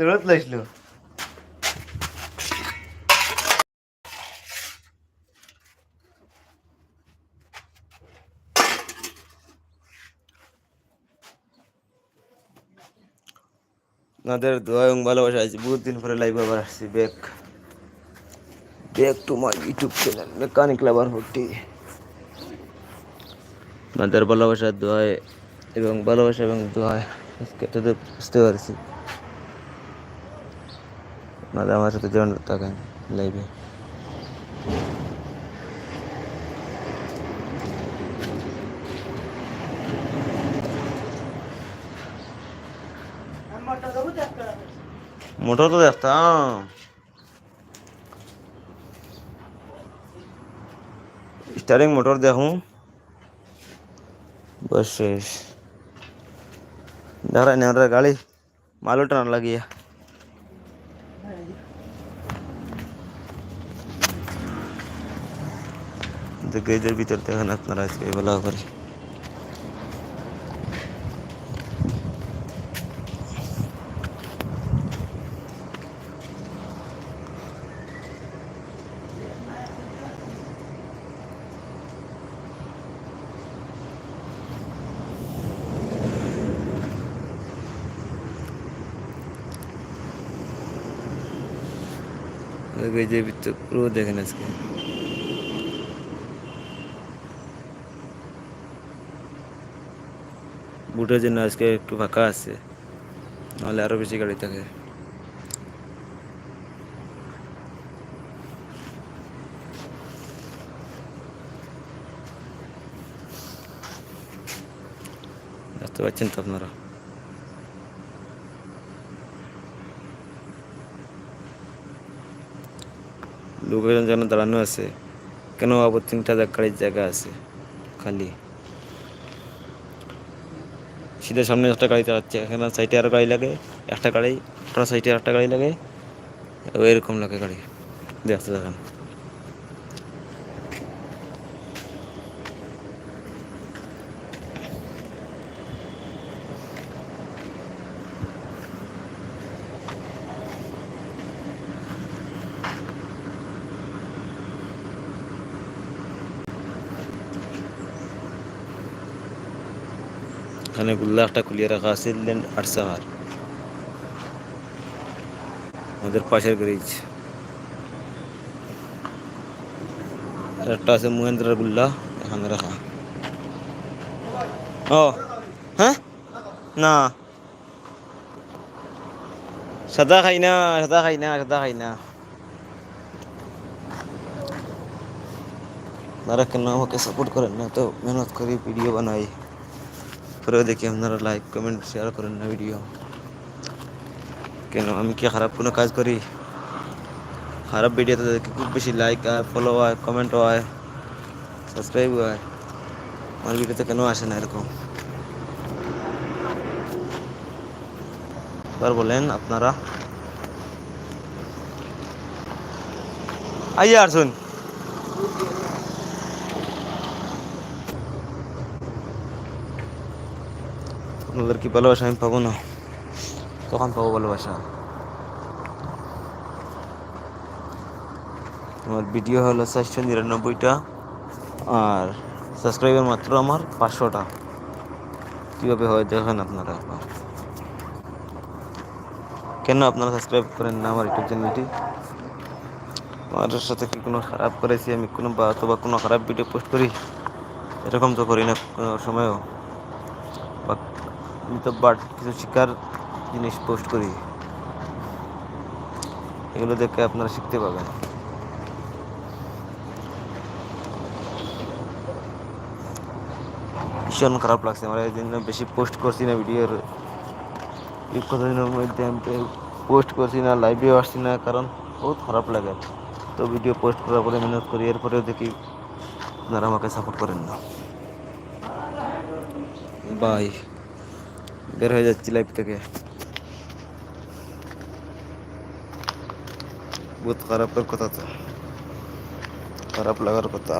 দৌড়ত লাইছিল আপনাদের দোয়া এবং ভালোবাসা আছে বহুত দিন পরে লাইভ আবার আসছি back to my YouTube channel mechanic lover 40 আপনাদের ভালোবাসার দোয়ায় এবং ভালোবাসা এবং দোয়ায় আজকে এতদূর বুঝতে পারছি আপনারা আমার সাথে জয়েন থাকেন লাইভে মোটর তো দেখতাম স্টারিং মোটর দেখুন बस शेष डरा नहीं गाड़ी माल उठाने लगी है इधर भीतर देखना अपना इसके बोला करी পুরো দেখেন আজকে বুটের জন্য আজকে একটু ফাঁকা আছে নাহলে আরো বেশি গাড়ি থাকে দেখতে পাচ্ছেন তো আপনারা লোকজন যেন দাঁড়ানো আছে কেন আবার 3টা গাড়ির জায়গা আছে খালি सीधे सामने একটা গাড়ি চালাচ্ছে এখানে সাইডে আর গাড়ি লাগে একটা গাড়ি একটা সাইডে একটা গাড়ি লাগে এরকম লাগে গাড়ি দেখতে দেখেন এখানে গুল্লা একটা খুলিয়ে রাখা আছে লেন 8 আমাদের পাশের গ্যারেজ একটা আছে মহেন্দ্রের গুল্লা এখানে রাখা ও হ্যাঁ না সাদা খাই না আপনারা কেন আমাকে সাপোর্ট করেন না তো মেহনত করি ভিডিও বানাই পরে দেখি আপনারা লাইক কমেন্ট শেয়ার করেন না ভিডিও কেন আমি কি খারাপ কোনো কাজ করি খারাপ ভিডিওতে দেখি খুব বেশি লাইক হয় ফলো হয় কমেন্ট হয় সাবস্ক্রাইব হয় আমার ভিডিওতে কেন আসে না এরকম এবার বলেন আপনারা আইয়া আসুন আপনাদের কি ভালোবাসা আমি পাবো না তখন পাবো ভালোবাসা আমার ভিডিও হলো 499টা আর সাবস্ক্রাইবার মাত্র আমার 500টা কীভাবে হয় দেখেন আপনারা কেন আপনারা সাবস্ক্রাইব করেন না আমার ইউটিউব চ্যানেলটি আমার সাথে কি কোনো খারাপ করেছি আমি কোনো অথবা কোনো খারাপ ভিডিও পোস্ট করি এরকম তো করি না কোনো সময়ও বা আমি তো কিছু শিক্ষার জিনিস পোস্ট করি এগুলো দেখে আপনারা শিখতে পাবেন ভীষণ খারাপ লাগছে আমার এই জন্য বেশি পোস্ট করছি না ভিডিওর কতদিনের মধ্যে আমি পোস্ট করছি না লাইভেও আসছি না কারণ বহুত খারাপ লাগে তো ভিডিও পোস্ট করার পরে মেহনত করি এরপরেও দেখি আপনারা আমাকে সাপোর্ট করেন না বাই বের হয়ে যাচ্ছি লাইভ থেকে বহুত খারাপের কথা তো খারাপ লাগার কথা